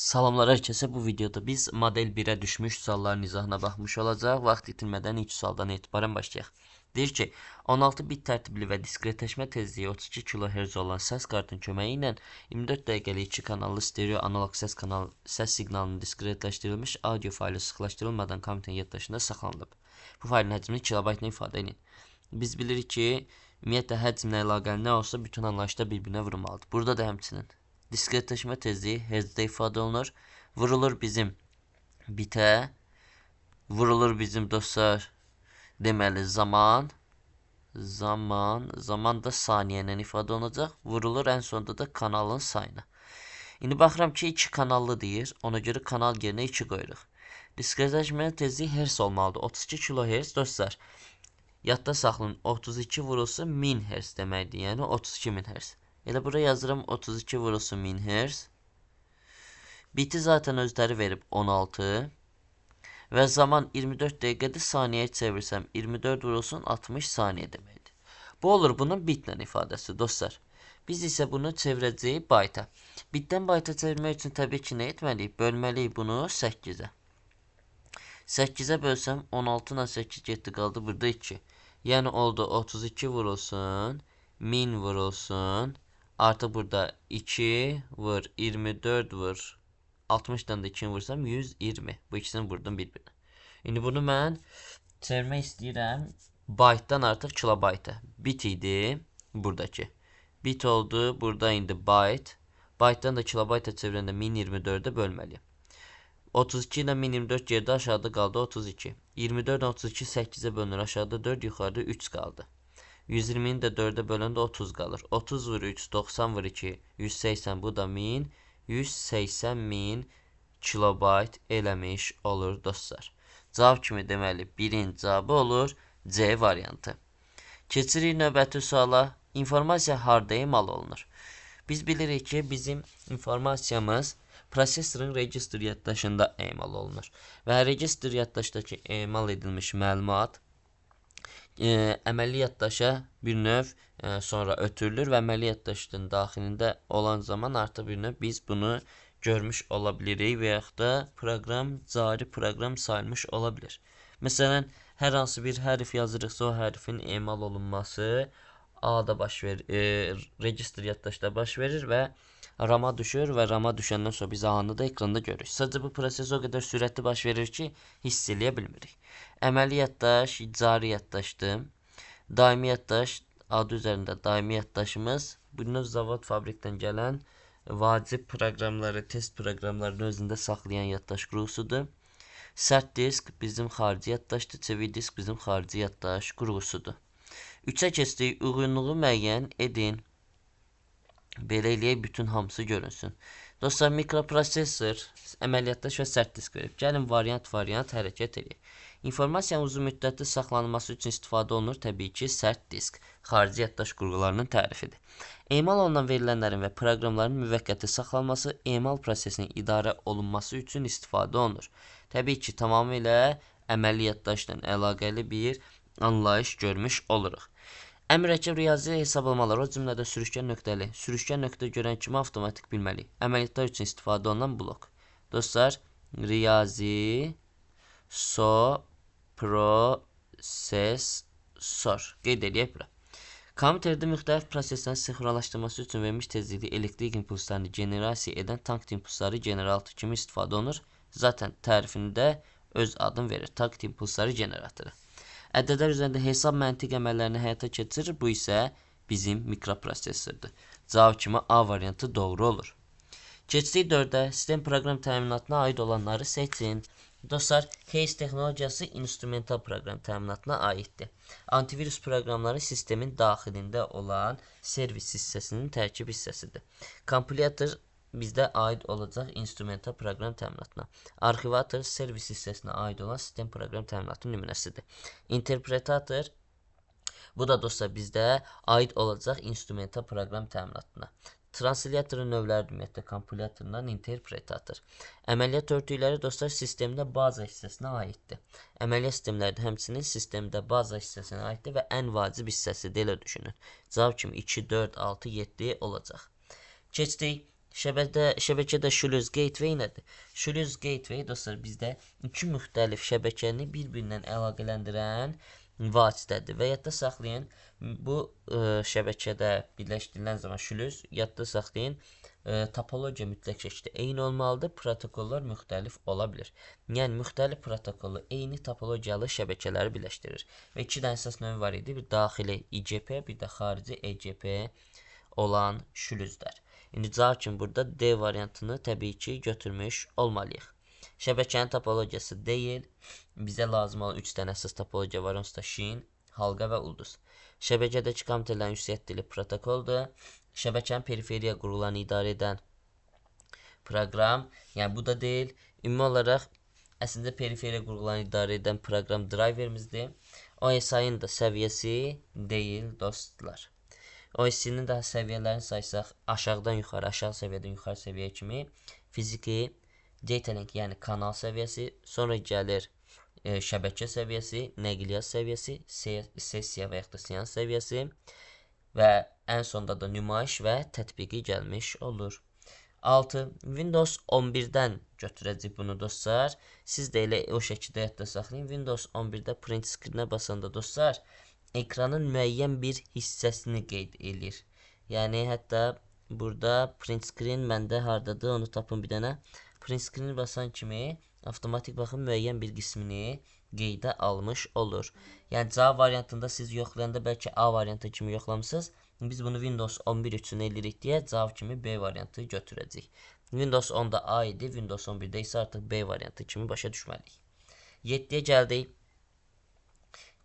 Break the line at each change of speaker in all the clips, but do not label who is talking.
Salamlar hər kəsə. Bu videoda biz model 1-ə düşmüş sualların izahına baxmış olacaq. Vaxt itirmədən ilk sualdan etibarən başlayaq. Deyir ki, 16 bit tərtibli və diskretləşmə tezliyi 32 kHz olan səs kartının köməyi ilə 24 dəqiqəlik 2 kanallı stereo analog səs siqnalının diskretləşdirilmiş audio faylı sıxlaşdırılmadan kompüterin yaddaşında saxlanılıb. Bu faylın həcmini kilobaytla ifadə edin. Biz bilirik ki, ümumiyyətlə həcmlə əlaqəli nə olsa bütün anlayışda bir-birinə vurmalıdır. Burada da həmçinin diskretləşmə tezliyi hertzdə ifadə olunur. Vurulur bizim bitə, vurulur bizim dostlar deməli zaman da saniyə ilə ifadə olunacaq. Vurulur ən sonunda da kanalın sayına. İndi baxıram ki 2 kanallı deyir. Ona görə kanal yerinə 2 qoyuruq. Diskretləşmə tezliyi hertz olmalıdır. 32 kHz dostlar. Yadda saxlayın 32 vurulsun 1000 Hz deməkdir. Yəni 32.000 Hz. Elə buraya yazıram 32 vurulsun 1000 Hz. Biti zaten özləri verib 16. Və zaman 24 dəqiqədir, saniyəyə çevirsəm 24 vurulsun 60 saniyə deməkdir. Bu olur bunun bitlə ifadəsi dostlar. Biz isə bunu çevirəcəyik bayta. Bitdən bayta çevirmək üçün təbii ki nə etməliyik? Bölməliyik bunu 8-ə. 8-ə bölsəm 16 ilə 8 getdi qaldı burada 2. Yəni oldu 32 vurulsun 1000 vurulsun. Artıq burada 2 vur, 24 vur, 60-dan da 2 vursam 120. Bu ikisini vurdum bir-birinə. İndi bunu mən çevirmək istəyirəm. Baytdan artıq kilobayta. Bit idi buradakı. Bit oldu. Burada indi bayt. Baytdan da kilobayta çevirəndə 1024-ə bölməliyim. 32 ilə 1024 gerdə aşağıda qaldı 32. 24 32 8-ə bölünür. Aşağıda 4, yuxarıda 3 qaldı. 120-ni də 4-ə böləndə 30 qalır. 30 vur 3, 90 vur 2, 180, bu da 1000. 180.000 kilobayt eləmiş olur dostlar. Cavab kimi deməli birinci cavabı olur C variantı. Keçirik növbəti suala. İnformasiya harda emal olunur? Biz bilirik ki bizim informasiyamız prosesorun register yaddaşında emal olunur. Və register yaddaşdakı emal edilmiş məlumat əməli yaddaşa bir növ sonra ötürülür və əməli yaddaşın daxilində olan zaman artıq bir növ biz bunu görmüş ola bilirik və yaxud da cari proqram sayılmış ola bilir. Məsələn, hər hansı bir hərf yazırıqsa o hərfin emal olunması A-da baş verir, register yaddaşda baş verir və RAM-a düşür və RAM-a düşəndən sonra biz A-nı da ekranda görürük. Sadəcə bu proses o qədər sürətli baş verir ki, hiss eləyə bilmirik. Əməli yaddaş, cari yaddaşdır. Daimi yaddaş, adı üzərində daimi yaddaşımız bu növ zavod fabrikdən gələn vacib proqramları, test proqramlarını özündə saxlayan yaddaş qurğusudur. Sərt disk bizim xarici yaddaşdır, çevik disk bizim xarici yaddaş qurğusudur. 3-ə keçdik, uyğunluğu müəyyən edin. Belə eləyək, bütün hamısı görünsün. Dostlar, mikroprosesor, əməliyyatdaş və sərt disk verib. Gəlin variant hərəkət edək. İnformasiyanın uzun müddətli saxlanılması üçün istifadə olunur təbii ki, sərt disk, xarici yaddaş qurğularının tərifidir. Emal olunan verilənlərin və proqramların müvəqqəti saxlanması emal prosesinin idarə olunması üçün istifadə olunur. Təbii ki, tamamilə əməli yaddaşla əlaqəli bir anlayış görmüş oluruq. Ən mürəkkəb riyazi hesablamalar, o cümlədə sürüşkən nöqtəli, sürüşkən nöqtə görən kimi avtomatik bilməli. Əməliyyatlar üçün istifadə olunan blok. Dostlar, riyazi prosesor. Qeyd edək bura. Kompüterdə müxtəlif proseslərin sinxronlaşdırması üçün vermiş tezlikli elektrik impulslarını generasiya edən tank impulsları generator kimi istifadə olunur. Zaten tərifində öz adını verir. Tank impulsları generatoru. Ədədlər üzərində hesab məntiq əməllərini həyata keçirir. Bu isə bizim mikroprosesordur. Cavab kimi A variantı doğru olur. Keçdik 4-ə. Sistem proqram təminatına aid olanları seçin. Dostlar, Case texnologiyası instrumental proqram təminatına aiddir. Antivirus proqramları sistemin daxilində olan servis hissəsinin tərkib hissəsidir. Kompülator bizdə aid olacaq instrumental proqram təminatına. Arxivator servis hissəsinə aid olan sistem proqram təminatı nümunəsidir. Interpretator bu da dostlar bizdə aid olacaq instrumental proqram təminatına. Translyatorun növləri ümumiyyətlə kompülatordan interpretator. Əməliyyat örtükləri dostlar sistemdə baza hissəsinə aiddir. Əməliyyat sistemləri də həmçinin sistemdə baza hissəsinə aiddir və ən vacib hissəsidir, elə düşünün. Cavab kimi 2, 4, 6, 7 olacaq. Keçdik Şəbəkədə Şlüz Gateway nədir? Şlüz Gateway dostlar bizdə iki müxtəlif şəbəkəni bir-birindən əlaqələndirən vasitədir və yadda saxlayın bu şəbəkədə birləşdirilən zaman şlüz yadda saxlayın topologiya mütləq şəkildə eyni olmalıdır, protokollar müxtəlif ola bilər. Yəni müxtəlif protokolu eyni topologiyalı şəbəkələri birləşdirir və iki dənə əsas növü var idi, bir daxili ICP, bir də xarici ECP olan şlüzlər. İndi cavab kimi burada D variantını təbii ki götürmüş olmalıyıq. Şəbəkənin topologiyası deyil. Bizə lazım olan 3 dənə əsas topologiya var. Onsuz da şin, halqa və ulduz. Şəbəkədəki komitələrin ünsiyyət dili protokoldur. Şəbəkənin periferiya qurğularını idarə edən proqram, yəni bu da deyil. Ümumi olaraq əslində periferiya qurğularını idarə edən proqram driverimizdir. OSI-nin da səviyyəsi deyil dostlar. OSI-nin daha səviyyələrini saysaq aşağıdan yuxarı, aşağı səviyyədən yuxarı səviyyə kimi fiziki, data link yəni kanal səviyyəsi, sonra gəlir şəbəkə səviyyəsi, nəqliyyat səviyyəsi, sessiya və yaxud da seans səviyyəsi və ən sonda da nümayiş və tətbiqi gəlmiş olur. 6. Windows 11-dən götürəcək bunu dostlar. Siz də elə o şəkildə yadda saxlayın. Windows 11-də print screen-ə basanda dostlar ekranın müəyyən bir hissəsini qeyd edir. Yəni hətta burada print screen məndə hardadır onu tapın bir dənə. Print screen basan kimi avtomatik baxın müəyyən bir qismini qeydə almış olur. Yəni cavab variantında siz yoxlayanda bəlkə A variantı kimi yoxlamısınız. Biz bunu Windows 11 üçün eləyirik deyə cavab kimi B variantı götürəcəyik. Windows 10-da A idi, Windows 11-də isə artıq B variantı kimi başa düşməliyik. 7-yə gəldik.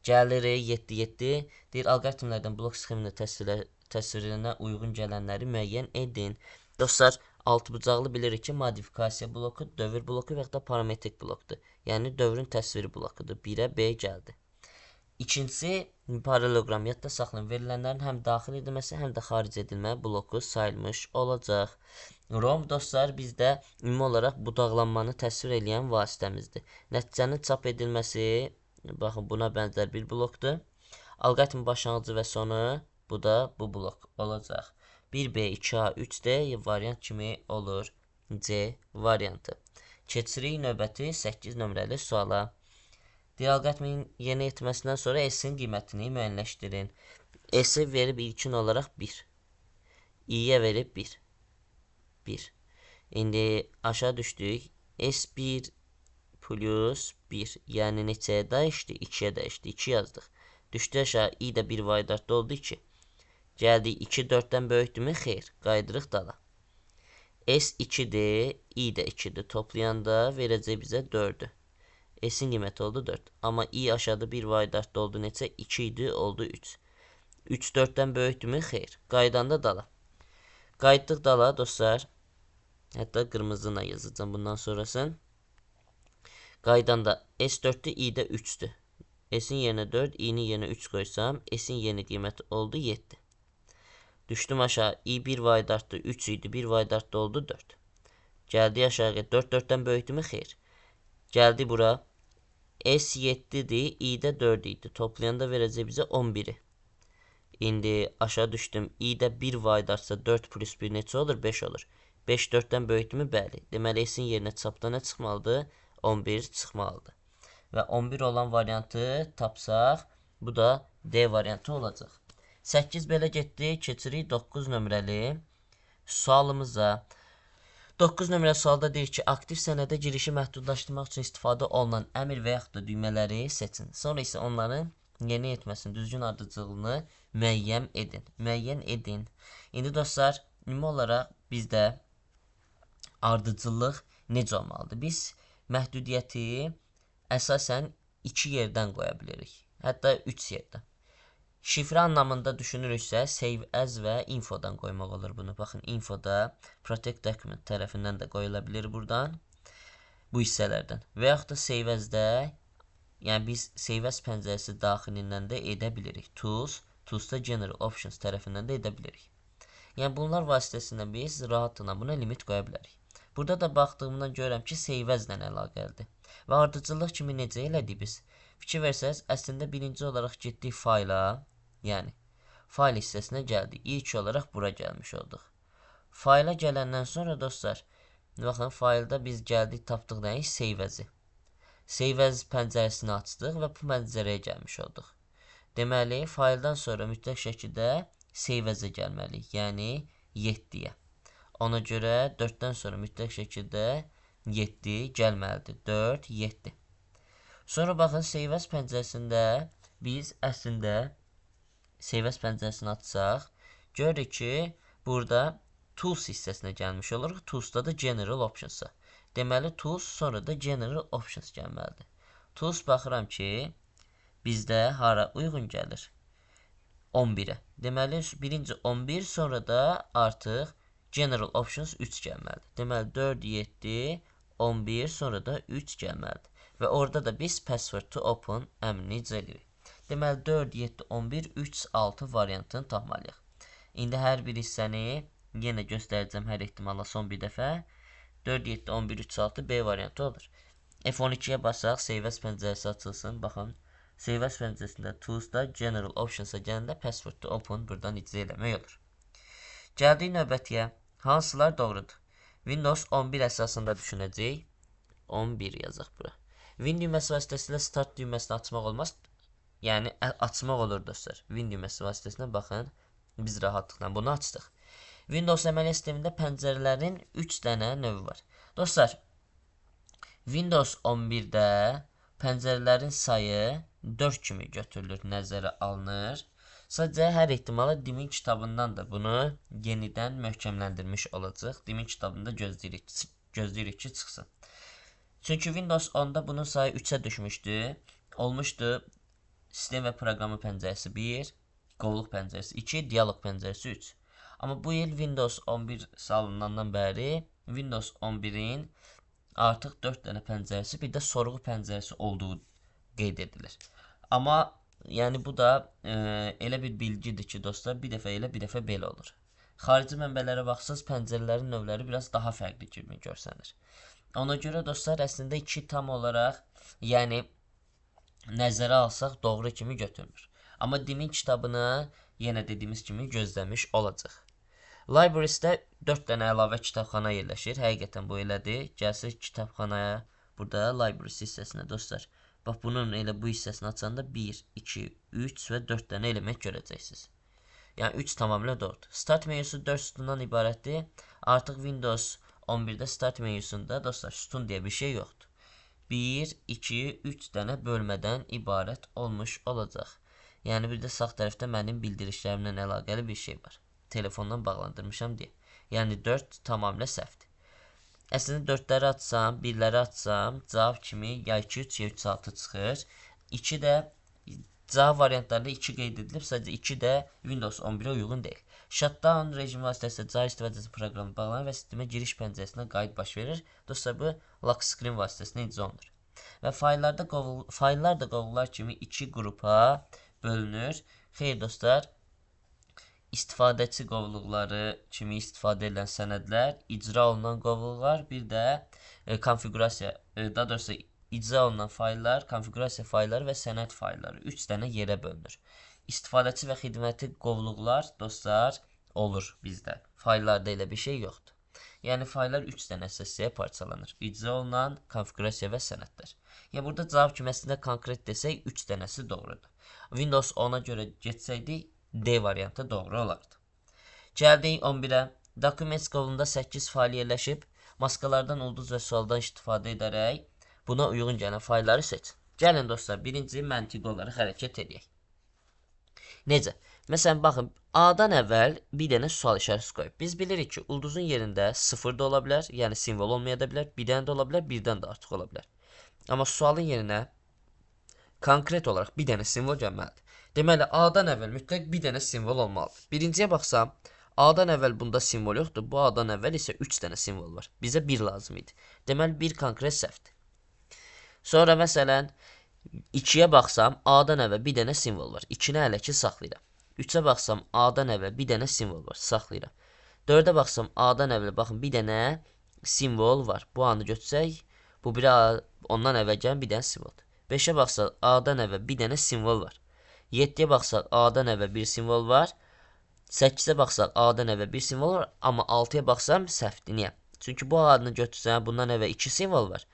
Gəlirik 7-7. Deyir, alqoritmlərdən blok sxemini təsvirinə uyğun gələnləri müəyyən edin. Dostlar, altıbucaqlı bilirik ki, modifikasiya bloku, dövr bloku və yaxud da parametrik blokdur. Yəni, dövrün təsviri blokudur. 1-ə B gəldi. İkincisi, paraleloqram yadda saxlayın. Verilənlərin həm daxil edilməsi, həm də xaric edilmə bloku sayılmış olacaq. ROM dostlar bizdə ümumi olaraq budaqlanmanı təsvir edən vasitəmizdir. Nəticənin çap edilməsi, baxın, buna bənzər bir blokdur. Alqoritmin başlanğıcı və sonu, bu da bu blok olacaq. 1B, 2A, 3D variant kimi olur. C variantı. Keçirik növbəti 8 nömrəli suala. Deyir, alqoritmin yeni etməsindən sonra S-in qiymətini müəyyənləşdirin. S-i verib ilkin olaraq 1. I-yə verib 1. 1. İndi aşağı düşdük. S1 plus 1. Yəni neçəyə dəyişdi? 2-yə dəyişdi. 2 yazdıq. Düşdü aşağı. I də 1 vaydarda oldu 2. Gəldik 2 4-dən böyükdürmü? Xeyr. Qaydırıq dala. S2-dir, I də 2-dir. Toplayanda verəcək bizə 4-ü. S-in qiyməti oldu 4. Amma I aşağıda 1 vaydarda oldu neçə? 2 idi, oldu 3. 3 4-dən böyükdürmü? Xeyr. Qaydanda dala. Qayıtdıq dala dostlar. Hətta qırmızına yazacağım bundan sonrasın. Qaydanda S4-dür, I də 3-dür. S-in yerinə 4, I-ni yerinə 3 qoysam, S-in yeni qiyməti oldu 7. Düşdüm aşağı, I 1 vaydartdı, 3 idi, 1 vaydartda oldu 4. Gəldi aşağıya, 4 4-dən böyükdürmü? Xeyr. Gəldi bura, S7-dir, I də 4 idi. Toplayanda verəcək bizə 11-i. İndi aşağı düşdüm, I də 1 vaydartsa 4 plus 1 neçə olur? 5 olur. 5 4-dən böyükdürmü? Bəli. Deməli, S-in yerinə çapda nə çıxmalıdır? 11 çıxmalıdır. Və 11 olan variantı tapsaq, bu da D variantı olacaq. 8 belə getdi, keçirik 9 nömrəli sualımıza. 9 nömrəli sualda deyir ki, aktiv sənədə girişi məhdudlaşdırmaq üçün istifadə olunan əmr və yaxud da düymələri seçin. Sonra isə onların yeni etməsinin düzgün ardıcıllığını müəyyən edin. Müəyyən edin. İndi dostlar, ümumi olaraq bizdə ardıcıllıq necə olmalıdır? Biz məhdudiyyəti əsasən 2 yerdən qoya bilirik. Hətta 3 yerdən. Şifrə anlamında düşünürüksə, save as və infodan qoymaq olur bunu. Baxın, infoda protect document tərəfindən də qoyula bilir buradan. Bu hissələrdən. Və yaxud da save as-də, yəni biz save as pəncərəsi daxilindən də edə bilirik. Toolsda general options tərəfindən də edə bilirik. Yəni bunlar vasitəsilə biz rahatlıqla buna limit qoya bilərik. Burada da baxdığımdan görürəm ki, save as-lə əlaqəlidir. Və ardıcıllıq kimi necə elədik biz? Fikir versəz, əslində birinci olaraq getdik fayla, yəni fayl hissəsinə gəldik. İlk olaraq bura gəlmiş olduq. Fayla gələndən sonra dostlar, baxın faylda biz gəldik, tapdıq nəyi? Save as-i. Save as pəncərəsini açdıq və bu pəncərəyə gəlmiş olduq. Deməli, fayldan sonra mütləq şəkildə save as-a gəlməliyik, yəni 7-yə. Ona görə 4-dən sonra mütləq şəkildə 7 gəlməlidir. 4, 7. Sonra baxın, save as pəncərəsində biz əslində save as pəncərəsini açsaq, görürük ki, burada Tools hissəsinə gəlmiş oluruq. Toolsda da General Options-a. Deməli, Tools, sonra da General Options gəlməlidir. Tools baxıram ki, bizdə hara uyğun gəlir? 11-ə. Deməli, birinci 11, sonra da artıq General Options 3 gəlməlidir. Deməli, 4, 7, 11, sonra da 3 gəlməlidir. Və orada da biz Password to Open əmrini icra edirik. Deməli, 4, 7, 11, 3, 6 variantını tapmalıyıq. İndi hər bir hissəni yenə göstərəcəm hər ehtimalla son bir dəfə. 4, 7, 11, 3, 6 B variantı olur. F12-yə basaq, Save as pəncərəsi açılsın. Baxın, Save as pəncərəsində Tools'da General Options-a gələndə Password to Open buradan icra eləmək olur. Gəldik növbətiyə. Hansılar doğrudur? Windows 11 əsasında düşünəcəyik. 11 yazaq bura. Win düyməsi vasitəsilə Start düyməsini açmaq olmaz. Yəni, açmaq olur dostlar. Win düyməsi vasitəsilə baxın, biz rahatlıqla bunu açdıq. Windows əməliyyat sistemində pəncərələrin 3 dənə növü var. Dostlar, Windows 11-də pəncərələrin sayı 4 kimi götürülür, nəzərə alınır. Sadəcə, hər ehtimala Dimin kitabından da bunu yenidən möhkəmləndirmiş olacaq. Dimin kitabında gözləyirik ki, çıxsın. Çünki Windows 10-da bunun sayı 3-ə düşmüşdü. Olmuşdu sistem və proqramı pəncərəsi 1, qovluq pəncərəsi 2, dialoq pəncərəsi 3. Amma bu il Windows 11 salınandan bəri Windows 11-in artıq 4 dənə pəncərəsi, bir də sorğu pəncərəsi olduğu qeyd edilir. Amma yəni bu da elə bir bilgidir ki, dostlar, bir dəfə elə, bir dəfə belə olur. Xarici mənbələrə baxsınız, pəncərələrin növləri biraz daha fərqli kimi görsənir. Ona görə dostlar, əslində 2 tam olaraq, yəni nəzərə alsaq doğru kimi götürmür. Amma Dimin kitabını yenə dediyimiz kimi gözləmiş olacaq. Libraries-də 4 dənə əlavə kitabxana yerləşir. Həqiqətən bu elədir. Gəlsək kitabxanaya, burada Libraries hissəsinə dostlar. Bax, bunun elə bu hissəsini açanda 1, 2, 3 və 4 dənə element görəcəksiniz. Yəni 3 tamamilə doğrudur. Start menyusu 4 sütundan ibarətdir. Artıq Windows 11-də Start menyusunda dostlar sütun deyə bir şey yoxdur. 1, 2, 3 dənə bölmədən ibarət olmuş olacaq. Yəni bir də sağ tərəfdə mənim bildirişlərimlə əlaqəli bir şey var. Telefondan bağlandırmışam deyə. Yəni 4 tamamilə səhvdir. Əslində 4-ləri açsam, 1-ləri açsam, cavab kimi ya 2, 3, ya 3, 6 çıxır. 2 də cavab variantlarında 2 qeyd edilib, sadəcə 2 də Windows 11-ə uyğun deyil. Shutdown rejimi vasitəsilə cari istifadəsi proqramı bağlanır və sistemə giriş pəncərəsinə qayıt baş verir. Dostlar, bu lock screen vasitəsilə icra olunur. Və fayllar da qovluqlar kimi 2 qrupa bölünür. Xeyr dostlar, istifadəçi qovluqları kimi istifadə edilən sənədlər, icra olunan qovluqlar, bir də konfigurasiya, daha doğrusu icra olunan fayllar, konfigurasiya faylları və sənəd faylları 3 dənə yerə bölünür. İstifadəçi və xidməti qovluqlar, dostlar, olur bizdə. Fayllarda elə bir şey yoxdur. Yəni, fayllar 3 dənə hissəyə parçalanır. İcra olunan, konfigurasiya və sənədlər. Yəni, burada cavab kimi əslində konkret desək, 3 dənəsi doğrudur. Windows 10-a görə geçsəydik, D variantı doğru olardı. Gəldik 11-ə. Documents qovluğunda 8 fayl yerləşib. Maskalardan, ulduz və sualdan istifadə edərək buna uyğun gələn faylları seç. Gəlin dostlar, birinci məntiqi olaraq hərəkət edək. Necə? Məsələn, baxın, A-dan əvvəl bir dənə sual işarəsi qoyub. Biz bilirik ki, ulduzun yerində 0 da ola bilər, yəni simvol olmaya da bilər, 1 dənə də ola bilər, 1-dən də artıq ola bilər. Amma sualın yerinə konkret olaraq bir dənə simvol gəlməlidir. Deməli, A-dan əvvəl mütləq bir dənə simvol olmalıdır. Birinciyə baxsam, A-dan əvvəl bunda simvol yoxdur, bu A-dan əvvəl isə 3 dənə simvol var. Bizə 1 lazım idi. Deməli, 1 konkret səhvdir. Sonra, məsələn, 2-yə baxsam, A-dan əvvəl bir dənə simvol var. 2-ni hələ ki saxlayıram. 3-ə baxsam, A-dan əvvəl bir dənə simvol var. Saxlayıram. 4-ə baxsam, A-dan əvvəl baxın, bir dənə simvol var. Bu anı götürsək, bu biri ondan əvvəl gələn bir dənə simvoldur. 5-ə baxsaq, A-dan əvvəl bir dənə simvol var. 7-yə baxsaq, A-dan əvvəl bir simvol var. 8-ə baxsaq A-dan əvvəl bir simvol var, amma 6-ya baxsam səhvdir. Niyə? Çünki bu A-nı götürsəm, bundan əvvəl 2 simvol var.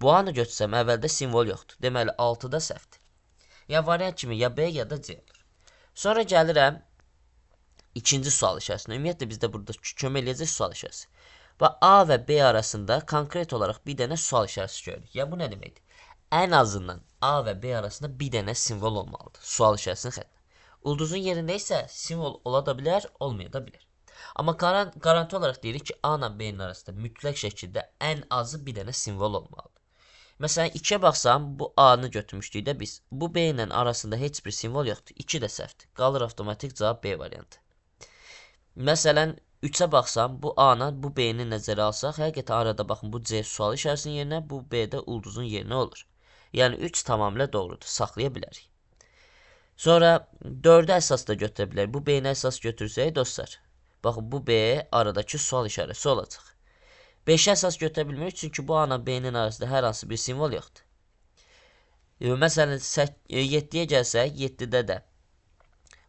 Bu A-nı götürsəm, əvvəldə simvol yoxdur. Deməli 6-da səhvdir. Ya variant kimi ya B ya da C olur. Sonra gəlirəm ikinci sual içərisinə. Ümumiyyətlə bizdə burada kömək eləyəcək sual içərisi. Və A və B arasında konkret olaraq bir dənə sual içərisi görürük. Ya bu nə deməkdir? Ən azından A və B arasında bir dənə simvol olmalıdır. Sual içərisinin xətti. Ulduzun yerində isə simvol ola da bilər, olmaya da bilər. Amma garanti olaraq deyirik ki, A ilə B-nin arasında mütləq şəkildə ən azı bir dənə simvol olmalıdır. Məsələn, 2-yə baxsam, bu A-nı götürmüşdük də biz. Bu B ilə arasında heç bir simvol yoxdur. 2 də səhvdir. Qalır avtomatik cavab B variantı. Məsələn, 3-ə baxsam, bu A-na bu B-ni nəzərə alsaq, həqiqətən arada baxın, bu C sual işarəsinin yerinə, bu B də ulduzun yerinə olur. Yəni 3 tamamilə doğrudur, saxlaya bilərik. Sonra 4-ə əsas da götürə bilər. Bu B-ni əsas götürsək, dostlar, baxın, bu B aradakı sual işarəsi olacaq. 5-ə əsas götürə bilmirik, çünki bu A-la B-nin arasında hər hansı bir simvol yoxdur. Məsələn, 7-yə gəlsək, 7-də də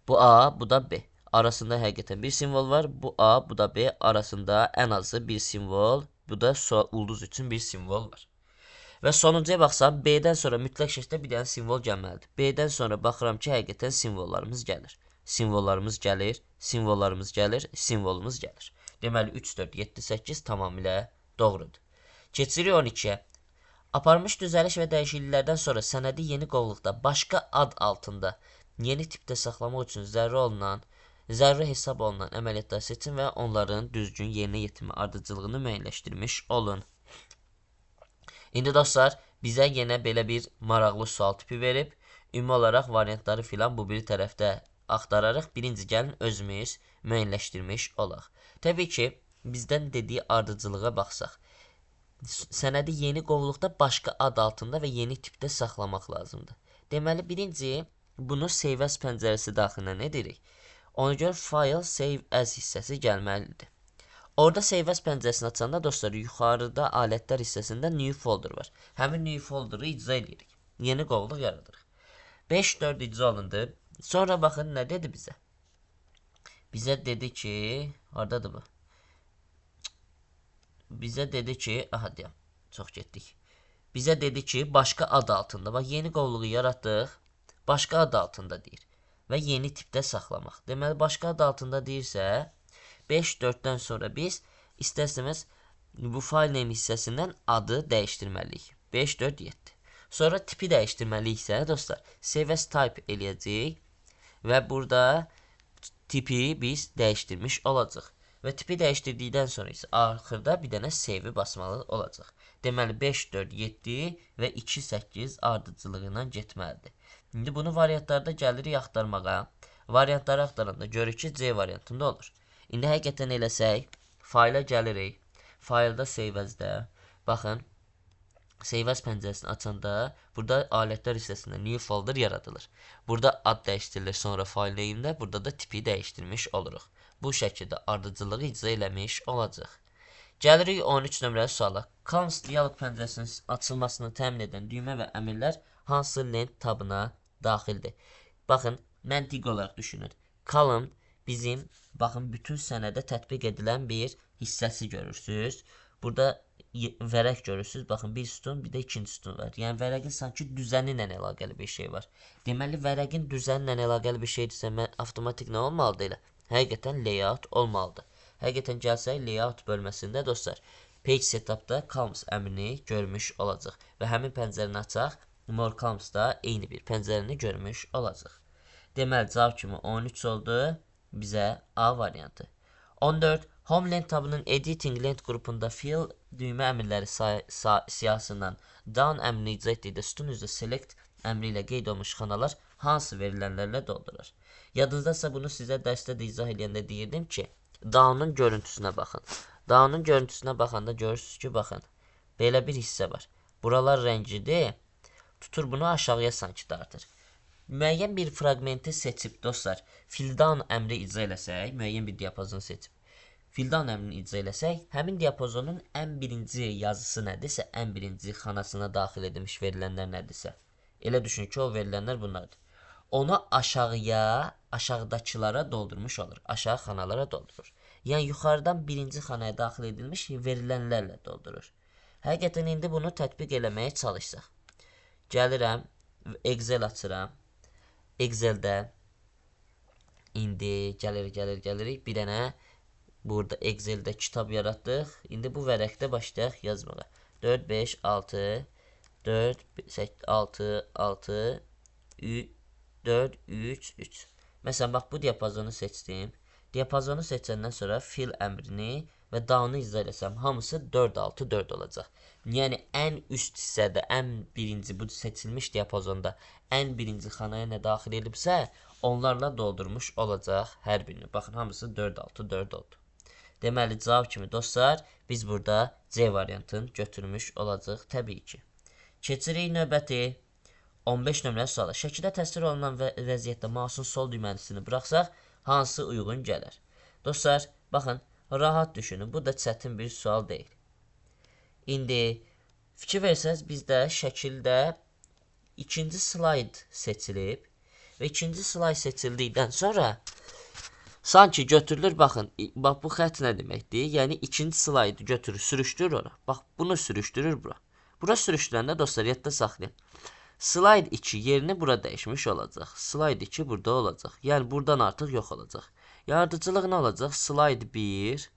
bu A, bu da B. Arasında həqiqətən bir simvol var. Bu A, bu da B. Arasında ən azı bir simvol, bu da ulduz üçün bir simvol var. Və sonuncuya baxsam, B-dən sonra mütləq şəkildə bir dənə simvol gəlməlidir. B-dən sonra baxıram ki, həqiqətən simvollarımız gəlir. Simvollarımız gəlir, simvollarımız gəlir, simvolumuz gəlir. Deməli, 3, 4, 7, 8 tamamilə doğrudur. Keçirik 12-yə. Aparılmış düzəliş və dəyişikliklərdən sonra sənədi yeni qovluqda başqa ad altında yeni tipdə saxlamaq üçün zəruri hesab olunan əməliyyatlar seçin və onların düzgün yerinə yetirmə ardıcıllığını müəyyənləşdirmiş olun. İndi dostlar, bizə yenə belə bir maraqlı sual tipi verib, ümumi olaraq variantları filan bu bir tərəfdə axtararıq. Birinci gəlin özümüz müəyyənləşdirmiş olaq. Təbii ki, bizdən dediyi ardıcılığa baxsaq, sənədi yeni qovluqda başqa ad altında və yeni tipdə saxlamaq lazımdır. Deməli, birinci, bunu save as pəncərəsi daxilinə edirik. Ona görə file save as hissəsi gəlməlidir. Orada save as pəncərəsini açanda dostlar, yuxarıda alətlər hissəsində new folder var. Həmin new folder'ı icra edirik. Yeni qovluq yaradırıq. 5.4 icra olundu. Sonra baxın, nə dedi bizə? Bizə dedi ki, haradadır bu? Bizə dedi ki, aha deyəm, çox getdik. Bizə dedi ki, başqa ad altında, bax, yeni qovluğu yaratdıq, başqa ad altında deyir. Və yeni tipdə saxlamaq. Deməli, başqa ad altında deyirsə, 5.4-dən sonra biz istərsəmiz bu file name hissəsindən adı dəyişdirməliyik. 5.4.7. Sonra tipi dəyişdirməliyiksə, dostlar, save as type eləyəcəyik və burada tipi biz dəyişdirmiş olacaq. Və tipi dəyişdirdikdən sonra isə axırda bir dənə save-i basmalı olacaq. Deməli, 5.4.7 və 2.8 ardıcılığı ilə getməlidir. İndi bunu variantlarda gəlirik axtarmağa. Variantları axtaranda görürük ki, C variantında olur. İndi həqiqətən eləsək, fayla gəlirik. Faylda save as-də, baxın, save as pəncərəsini açanda, burada alətlər hissəsində new folder yaradılır. Burada ad dəyişdirilir, sonra file name-də, burada da tipi dəyişdirmiş oluruq. Bu şəkildə ardıcılığı icra eləmiş olacaq. Gəlirik 13 nömrəli suala. Columns dialog pəncərəsinin açılmasını təmin edən düymə və əmrlər hansı lent tabına daxildir? Baxın, məntiqi olaraq düşünün. Column bizim, baxın, bütün sənədə tətbiq edilən bir hissəsi görürsünüz. Burada vərəq görürsünüz. Baxın, bir sütun, bir də ikinci sütun var. Yəni, vərəqin sanki düzəni ilə əlaqəli bir şey var. Deməli, vərəqin düzəni ilə əlaqəli bir şeydirsə, avtomatik nə olmalıdır elə? Həqiqətən layout olmalıdır. Həqiqətən gəlsək, layout bölməsində, dostlar, page setupda columns əmrini görmüş olacaq. Və həmin pəncərəni açaq, more columns-da eyni bir pəncərəni görmüş olacaq. Deməli, cavab kimi 13 oldu. Bizə A variantı. 14. Home lent tabının editing lent qrupunda fill düymə əmrləri siyahısından down əmrini icra etdikdə sütun üzrə select əmri ilə qeyd olmuş xanalar hansı verilənlərlə doldurur? Yadınızdasa bunu sizə dərsdə də izah edəndə deyirdim ki, down'un görüntüsünə baxın. Down'un görüntüsünə baxanda görürsünüz ki, baxın, belə bir hissə var. Buralar rəngidir, tutur bunu aşağıya sanki dartır. Müəyyən bir fraqmenti seçib, dostlar, fill down əmri icra eləsək, müəyyən bir diapazon seçib, fill down əmrini icra eləsək, həmin diapazonun ən birinci yazısı nədirsə, ən birinci xanasına daxil edilmiş verilənlər nədirsə, elə düşün ki, o verilənlər bunlardır. onu aşağıya, aşağıdakılara doldurmuş olur. Aşağı xanalara doldurur. Yəni yuxarıdan birinci xanaya daxil edilmiş verilənlərlə doldurur. Həqiqətən indi bunu tətbiq eləməyə çalışsaq. Gəlirəm, Excel açıram. Exceldə indi gəlirik bir dənə burada Exceldə kitab yaratdıq. İndi bu vərəqdə başlayaq yazmağa. 4 5 6 4 6 6 4 3 3. Məsələn bax bu diapazonu seçdim. Diapazonu seçəndən sonra fill əmrini və down'u icra etsəm hamısı 4 6 4 olacaq. Yəni ən üst hissədə, ən birinci bu seçilmiş diapazonda ən birinci xanaya nə daxil edibsə, onlarla doldurmuş olacaq hər birini. Baxın hamısı 4 6 4 oldu. Deməli cavab kimi dostlar, biz burada C variantını götürmüş olacaq təbii ki. Keçirik növbəti 15 nömrəli suala. Şəkidə təsvir olunan vəziyyətdə mouse'un sol düyməsini buraxsaq, hansı uyğun gələr? Dostlar, baxın, rahat düşünün. Bu da çətin bir sual deyil. İndi fikir versəz, bizdə şəkildə ikinci slayd seçilib və ikinci slayd seçildikdən sonra sanki götürülür, baxın, bax bu xətt nə deməkdir? Yəni ikinci slaydı götürür, sürüşdürür ora. Bax, bunu sürüşdürür bura. Bura sürüşdürəndə dostlar, yadda saxlayın. Slide 2 yerini bura dəyişmiş olacaq. Slide 2 burada olacaq. Yəni buradan artıq yox olacaq. Yaradıcılıq nə olacaq? Slide 1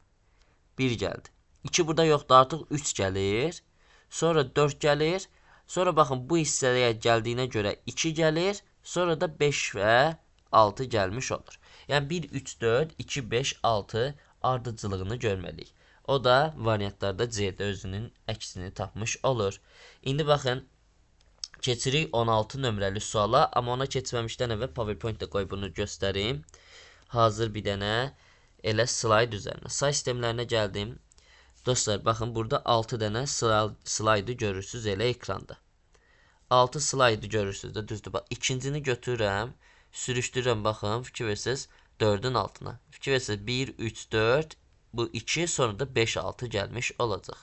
gəldi. 2 burada yoxdur, artıq 3 gəlir. Sonra 4 gəlir. Sonra baxın bu hissəyə gəldiyinə görə 2 gəlir. Sonra da 5 və 6 gəlmiş olur. Yəni 1 3 4 2 5 6 ardıcılığını görməliyik. O da variantlarda C-də özünün əksini tapmış olur. İndi baxın, keçirik 16 nömrəli suala, amma ona keçməmişdən əvvəl PowerPoint-də qoy bunu göstərim. Hazır bir dənə elə slayd üzərinə. Say sistemlərinə gəldim. Dostlar, baxın, burada 6 dənə slaydı görürsünüz elə ekranda. 6 slaydı görürsünüz də, düzdür. Bax, ikincini götürürəm, sürüşdürürəm, baxın, fikir versiniz 4-ün altına. Fikir versiniz 1, 3, 4, bu 2, sonra da 5, 6 gəlmiş olacaq.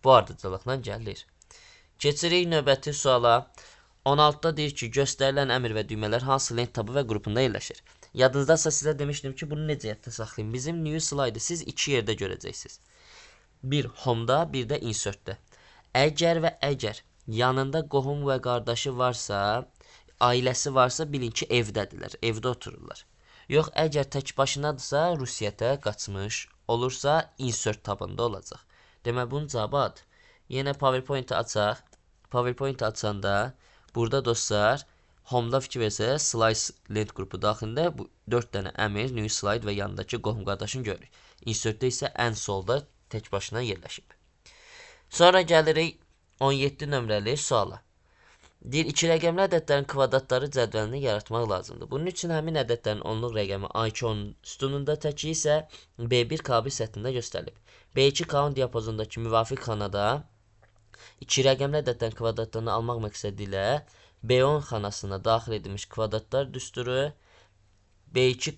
Bu ardıcılıqla gəlir. Keçirik növbəti suala. 16-da deyir ki, göstərilən əmr və düymələr hansı lent tabı və qrupunda yerləşir? Yadınızdasa sizə demişdim ki, bunu necə yadda saxlayın? Bizim new slide-ı siz 2 yerdə görəcəksiniz. Bir home-da, bir də insert-də. Əgər yanında qohum və qardaşı varsa, ailəsi varsa, bilin ki, evdədirlər, evdə otururlar. Yox, əgər tək başınadırsa, Rusiyyətə qaçmış olursa, insert tabında olacaq. Demək, bunun cavabı adı. Yenə PowerPoint-i açaq. PowerPoint açanda burada dostlar home-da fikir versəz, slice lent qrupu daxilində bu 4 dənə əmr, new slide və yanındakı qohum qardaşını görürük. Insert-də isə ən solda tək başına yerləşib. Sonra gəlirik 17 nömrəli suala. Deyir, 2 rəqəmli ədədlərin kvadratları cədvəlini yaratmaq lazımdır. Bunun üçün həmin ədədlərin onluq rəqəmi A2-10 sütununda, təki isə B1 K1 səthində göstərilib. B2 K10 diapazondakı müvafiq xanada 2 rəqəmli ədədlərin kvadratlarını almaq məqsədi ilə B10 xanasına daxil edilmiş kvadratlar düsturu B2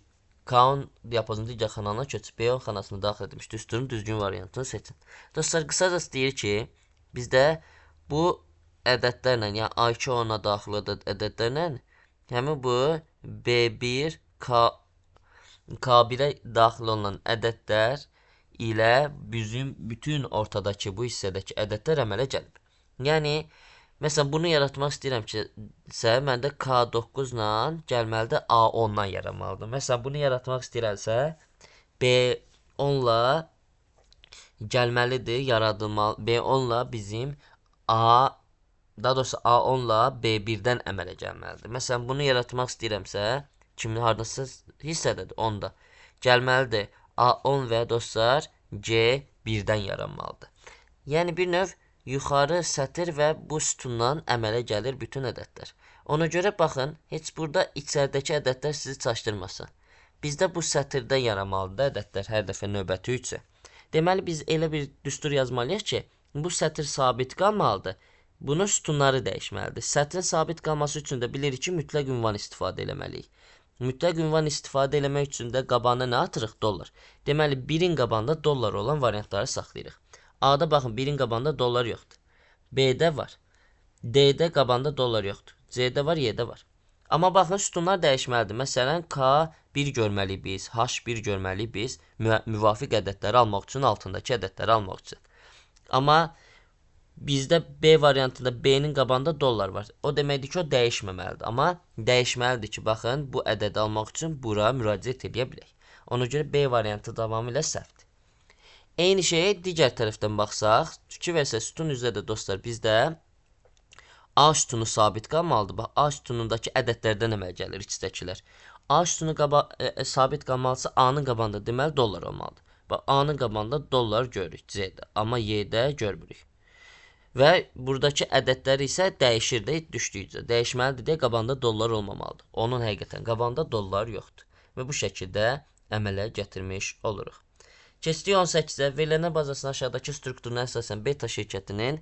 K10 diapazonu digər xanalına köçüb B10 xanasına daxil edilmiş düsturun düzgün variantını seçin. Dostlar, qısacası deyir ki, bizdə bu ədədlərlə, yəni A2-10-a daxil ədədlərlə həmin bu B1 K1-ə daxil olan ədədlər ilə bizim bütün ortadakı bu hissədəki ədədlər əmələ gəlib. Yəni, məsələn, bunu yaratmaq istəyirəm ki, məndə K9 ilə gəlməlidir A10-dan yaranmalıdır. Məsələn, bunu yaratmaq istəyirəmsə, B10 ilə gəlməlidir, yaradılmalı. B10 ilə bizim daha doğrusu A10 ilə B1-dən əmələ gəlməlidir. Məsələn, bunu yaratmaq istəyirəmsə, kimi haradasa hissədədir, 10-da. Gəlməlidir A10 və dostlar C1-dən yaranmalıdır. Yəni, bir növ yuxarı sətir və bu sütundan əmələ gəlir bütün ədədlər. Ona görə baxın, heç burada içəridəki ədədlər sizi çaşdırmasın. Bizdə bu sətirdə yaranmalıdır ədədlər hər dəfə növbəti üçə. Deməli, biz elə bir düstur yazmalıyıq ki, bu sətir sabit qalmalıdır. Bunun sütunları dəyişməlidir. Sətrin sabit qalması üçün də bilirik ki, mütləq ünvan istifadə eləməliyik. Mütləq ünvan istifadə eləmək üçün də qabağına nə atırıq? Dollar. Deməli, 1-in qabağında dollar olan variantları saxlayırıq. A-da baxın, 1-in qabağında dollar yoxdur. B-də var. D-də qabağında dollar yoxdur. C-də var, Y-də var. Amma baxın, sütunlar dəyişməlidir. Məsələn, K1 görməliyik biz, H1 görməliyik biz, müvafiq ədədləri almaq üçün, altındakı ədədləri almaq üçün. Amma bizdə B variantında B-nin qabağında dollar var. O deməkdir ki, o dəyişməməlidir. Amma dəyişməlidir ki, baxın, bu ədədi almaq üçün bura müraciət edə bilək. Ona görə B variantı davamilə səhvdir. Eyni şeyə digər tərəfdən baxsaq, fikir versək, sütun üzrə də dostlar, bizdə A sütunu sabit qalmalıdır. Bax, A sütunundakı ədədlərdən əməl gəlir içdəkilər. A sütunu sabit qalmalısa A-nın qabağında deməli dollar olmalıdır. Bax, A-nın qabağında dollar görürük C-də, amma Y-də görmürük. Və buradakı ədədlər isə dəyişir də düşdükcə. Dəyişməlidir deyə qabağında dollar olmamalıdır. Onun həqiqətən qabağında dollar yoxdur. Və bu şəkildə əmələ gətirmiş oluruq. Keçdik 18-ə. Verilənə bazasının aşağıdakı strukturuna əsasən beta şirkətinin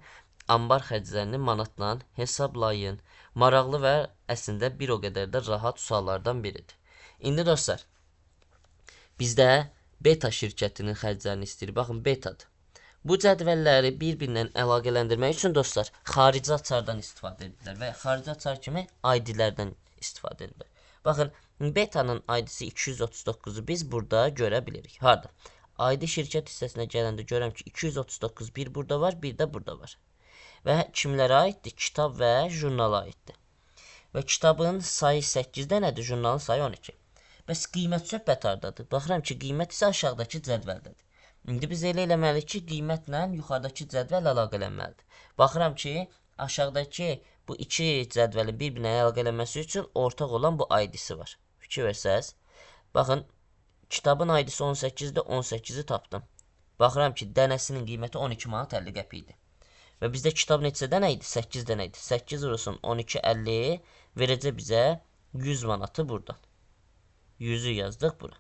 ambar xərclərini manatla hesablayın. Maraqlı və əslində bir o qədər də rahat suallardan biridir. İndi dostlar, bizdə beta şirkətinin xərclərini istəyir. Baxın, betadır. Bu cədvəlləri bir-birindən əlaqələndirmək üçün dostlar, xarici açardan istifadə edirlər və xarici açar kimi ID-lərdən istifadə edirlər. Baxın, betanın ID-si 239-u biz burada görə bilirik. Harada? ID şirkət hissəsinə gələndə görəm ki, 239 bir burada var, bir də burada var. Və kimlərə aiddir? Kitab və jurnala aiddir. Və kitabın sayı 8 dənədir, jurnalın sayı 12. Bəs qiymət söhbət hardadır? Baxıram ki, qiymət isə aşağıdakı cədvəldədir. İndi biz elə eləməliyik ki, qiymətlə yuxarıdakı cədvəl əlaqələnməlidir. Baxıram ki, aşağıdakı bu iki cədvəlin bir-birinə əlaqələnməsi üçün ortaq olan bu ID-si var. Fikir versəz. Baxın, kitabın ID-si 18-dir, 18-i tapdım. Baxıram ki, dənəsinin qiyməti 12 manat 50 qəpikdir. Və bizdə kitab neçə dənə idi? 8 dənə idi. 8 vurulsun 12.50 verəcək bizə 100 manatı buradan. 100'ü yazdıq bura.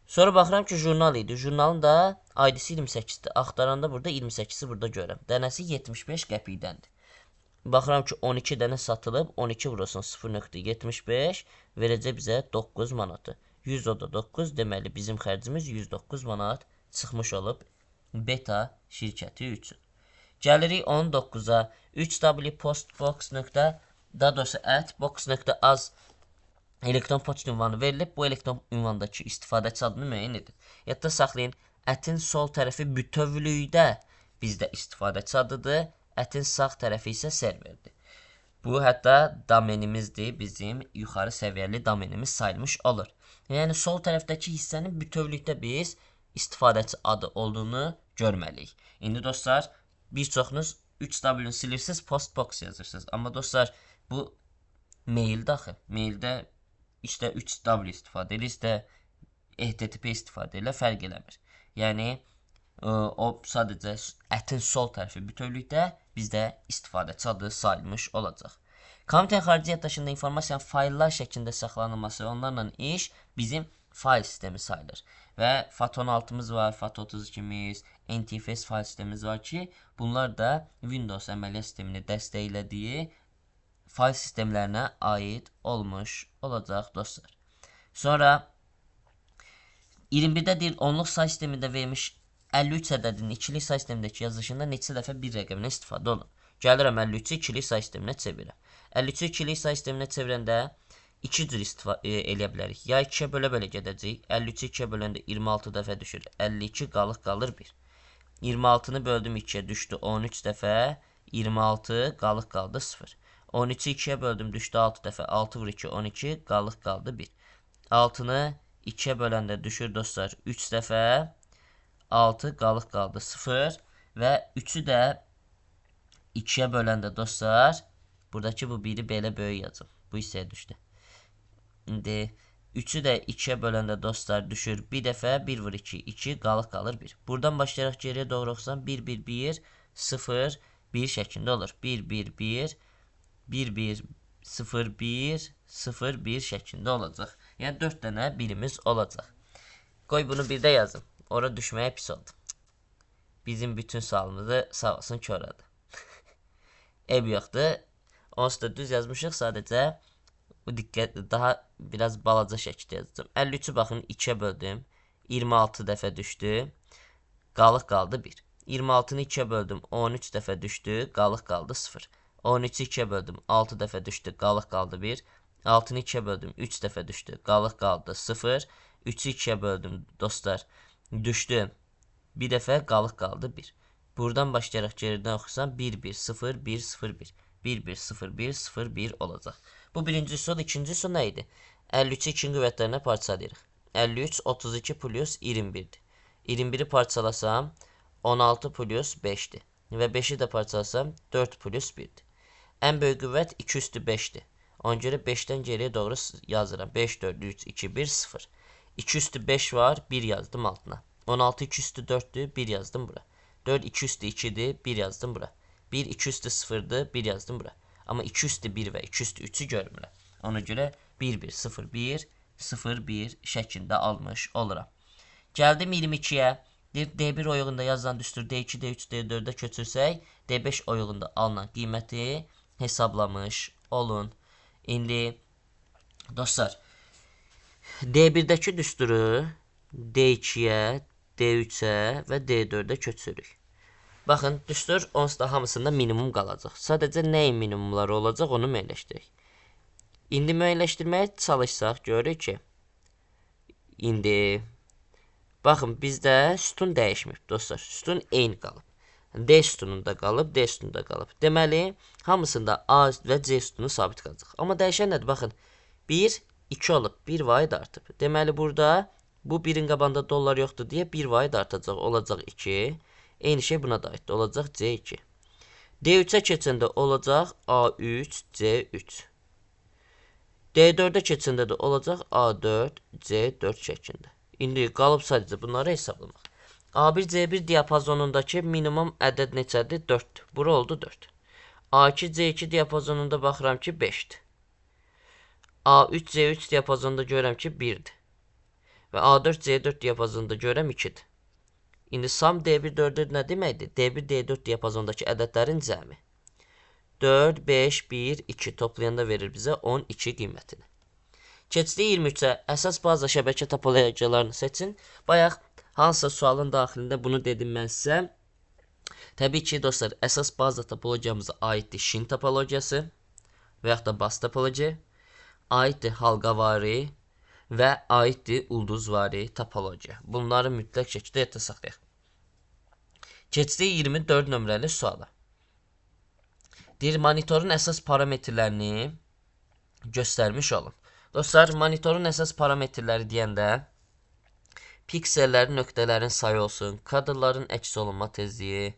Sonra baxıram ki, jurnal idi. Jurnalın da ID-si 28-dir. Axtaranda burada 28-i burada görürəm. Dənəsi 75 qəpikdəndir. Baxıram ki, 12 dənə satılıb. 12 vurulsun 0.75 verəcək bizə 9 manatı. 100 o da 9. Deməli, bizim xərcimiz 109 manat çıxmış olub beta şirkəti üçün. Gəlirik 19-a. 3w postbox.box.az elektron poçt ünvanı verilib. Bu elektron ünvandakı istifadəçi adını müəyyən edin. Yadda saxlayın, ətin sol tərəfi bütövlükdə bizdə istifadəçi adıdır. Ətin sağ tərəfi isə serverdir. Bu hətta domenimizdir, bizim yuxarı səviyyəli domenimiz sayılmış olur. Yəni sol tərəfdəki hissənin bütövlükdə biz istifadəçi adı olduğunu görməliyik. İndi dostlar, bir çoxunuz 3W silirsiniz, postbox yazırsınız. Amma dostlar, bu maildə axı. Maildə işte 3W istifadə edir, işte HTTP istifadə edir, fərq eləmir. Yəni, o sadəcə ətin sol tərəfi bütövlükdə bizdə istifadəçi adı sayılmış olacaq. Kompüterin xarici yaddaşında informasiyanın fayllar şəklində saxlanılması, onlarla iş bizim fayl sistemi sayılır. Və FAT16'mız var, FAT32'miz, NTFS fayl sistemimiz var ki, bunlar da Windows əməliyyat sistemini dəstəklədiyi fayl sistemlərinə aid olmuş olacaq dostlar. Sonra 21-də deyil, onluq say sistemində vermiş 53 ədədinin ikilik say sistemindəki yazılışında neçə dəfə bir rəqəmlə istifadə olunur. Gəlirəm 53-ü ikilik say sisteminə çevirəm. 53-ü ikilik say sisteminə çevirəndə iki cür istifadə eləyə bilərik. Ya 2-yə bölə-bölə gedəcəyik. 53-ü 2-yə böləndə 26 dəfə düşür. 52 qalıq qalır 1. 26-nı böldüm 2-yə düşdü 13 dəfə. 26 qalıq qaldı 0. 13-ü 2-yə böldüm düşdü 6 dəfə. 6 vur 2 12 qalıq qaldı 1. 6-nı 2-yə böləndə düşür dostlar 3 dəfə. 6 qalıq qaldı 0. Və 3-ü də 2-yə böləndə dostlar, buradakı bu 1-i belə böyük yazım. Bu hissəyə düşdü. İndi 3'ü də 2'yə böləndə dostlar düşür 1 dəfə, 1 vur 2, 2 qalıq qalır 1. Buradan başlayaraq geriyə doğru oxusam 1, 1, 1, 0, 1 şəklində olur. 1, 1, 1, 1, 1, 0, 1, 0, 1 şəklində olacaq. Yəni 4 dənə birimiz olacaq. Qoy bunu bir də yazım. Ora düşməyə pis oldu. Bizim bütün sualımızı sağ olsun köradı. Ev yoxdur. Onsuz da düz yazmışıq, sadəcə bu diqqətli, daha biraz balaca şəkildə yazacağım. 53'ü baxın 2'yə böldüm. 26 dəfə düşdü. Qalıq qaldı 1. 26'nı 2'yə böldüm. 13 dəfə düşdü. Qalıq qaldı 0. 13'ü 2'ye böldüm. 6 dəfə düşdü. Qalıq qaldı 1. 6-nı 2'ye böldüm. 3 dəfə düşdü. Qalıq qaldı 0. 3'ü 2'ye böldüm dostlar. Düşdü. Bir dəfə qalıq qaldı 1. Buradan başlayaraq geridən oxusam 1 1 0 1 0 1. 1 1 0 1 0 1 olacaq. Bu birinci üsul. İkinci üsul nə idi? 53'ü 2 qüvvətlərinə parçalayırıq. 53 32 plus 21'dir. 21'i parçalasam 16 plus 5'dir. Və 5'i də parçalasam 4 plus 1'dir. Ən böyük qüvvət 2 üstü 5'dir. Ona görə 5'dən geriyə doğru yazıram. 5 4 3 2 1 0. 2 üstü 5 var, 1 yazdım altına. 16 2 üstü 4'dür, 1 yazdım bura. 4 2 üstü 2'dir, 1 yazdım bura. 1 2 üstü 0'dır, 1 yazdım bura. Amma 2 üstü 1 və 2 üstü 3'ü görmürəm. Ona görə 1 1 0 1 0 1 şəklində almış oluram. Gəldim 22'yə. D1 oyuğunda yazılan düstur D2, D3, D4'də köçürsək, D5 oyuğunda alınan qiyməti hesablamış olun. İndi dostlar, D1'dəki düsturu D2'yə, D3'ə və D4'də köçürük. Baxın, düstur onsuz da hamısında minimum qalacaq. Sadəcə nəyin minimumları olacaq onu müəyyənləşdirək. İndi müəyyənləşdirməyə çalışsaq, görürük ki, indi baxın, bizdə sütun dəyişmir dostlar. Sütun eyni qalıb. D sütununda qalıb, D sütununda qalıb. Deməli, hamısında A və C sütunu sabit qalacaq. Amma dəyişən nədir? Baxın, 1, 2 olub, 1 vaid artıb. Deməli, burada bu 1'in qabanda dollar yoxdur deyə 1 vaid artacaq, olacaq 2. Eyni şey buna da aiddir, olacaq C2. D3'ə keçəndə olacaq A3, C3. D4'ə keçəndə də olacaq A4, C4 şəklində. İndi qalıb sadəcə bunları hesablamaq. A1, C1 diapazonundakı minimum ədəd neçədir? 4'dür. Bura oldu 4. A2, C2 diapazonunda baxıram ki 5'dir. A3, C3 diapazonunda görürəm ki 1'dir. Və A4, C4 diapazonunda görürəm 2'dir. İndi sam D1, D4 nə deməkdir? D1, D4 diapazondakı ədədlərin cəmi. 4, 5, 1, 2 toplayanda verir bizə 12 qiymətini. Keçdik 23'ə. Əsas baza şəbəkə topologiyalarını seçin. Bayaq hansısa sualın daxilində bunu dedim mən sizə. Təbii ki, dostlar, əsas baza topologiyamıza aiddir şin topologiyası və yaxud da baz topologiya, aiddir halqavari və aiddir ulduzvari topologiya. Bunları mütləq şəkildə yadda saxlayaq. Keçdik 24 nömrəli suala. Deyir, monitorun əsas parametrlərini göstərmiş olun. Dostlar, monitorun əsas parametrləri deyəndə piksellərin, nöqtələrin sayı olsun, kadrların əks olunma tezliyi,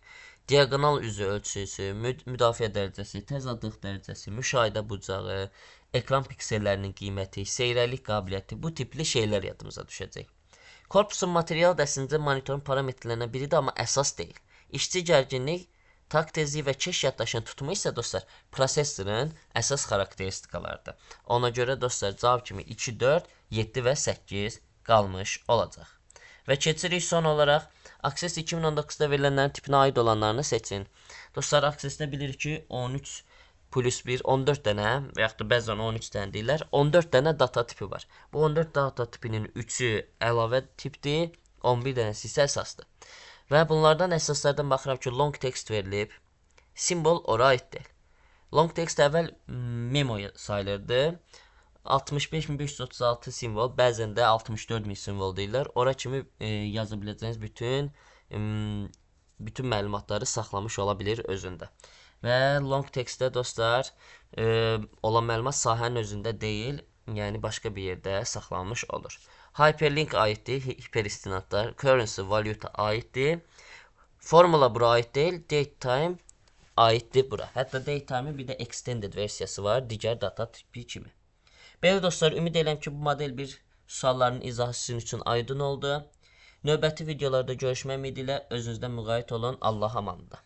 diagonal üzü ölçüsü, müdafiə dərəcəsi, təzadlıq dərəcəsi, müşahidə bucağı, ekran piksellərinin qiyməti, seyrəlik qabiliyyəti, bu tipli şeylər yadımıza düşəcək. Korpusun material dəsində monitorun parametrlərinə biridir, amma əsas deyil. İşçi gərginlik, tak tezliyi və keş yaddaşın tutumu isə dostlar prosesorun əsas xarakteristikalarıdır. Ona görə dostlar cavab kimi 2, 4, 7 və 8 qalmış olacaq. Və keçirik son olaraq Access 2019'da verilənlərin tipinə aid olanlarını seçin. Dostlar, Access'də bilirik ki 13 plus 1 14 dənə və yaxud da bəzən 13 dənə deyirlər. 14 dənə data tipi var. Bu 14 data tipinin 3'ü əlavə tipdir, 11 dənəsi isə əsasdır. Və bunlardan əsaslardan baxıram ki, long text verilib, simbol ora aiddir. Long text əvvəl memo sayılırdı. 65536 simvol, bəzən də 64000 simvol deyirlər. Ora kimi yaza biləcəyiniz bütün məlumatları saxlamış ola bilir özündə. Və long textdə dostlar olan məlumat sahənin özündə deyil, yəni başqa bir yerdə saxlanmış olur. Hyperlink aiddir, hiperistinadlar, currency, valyuta aiddir. Formula bura aid deyil, datetime aiddir bura. Hətta datetime'in bir də extended versiyası var, digər data tipi kimi. Belə dostlar, ümid edirəm ki, bu model bir sualların izahı sizin üçün aydın oldu. Növbəti videolarda görüşmək ümidi ilə özünüzdən müğayət olun. Allah amanında.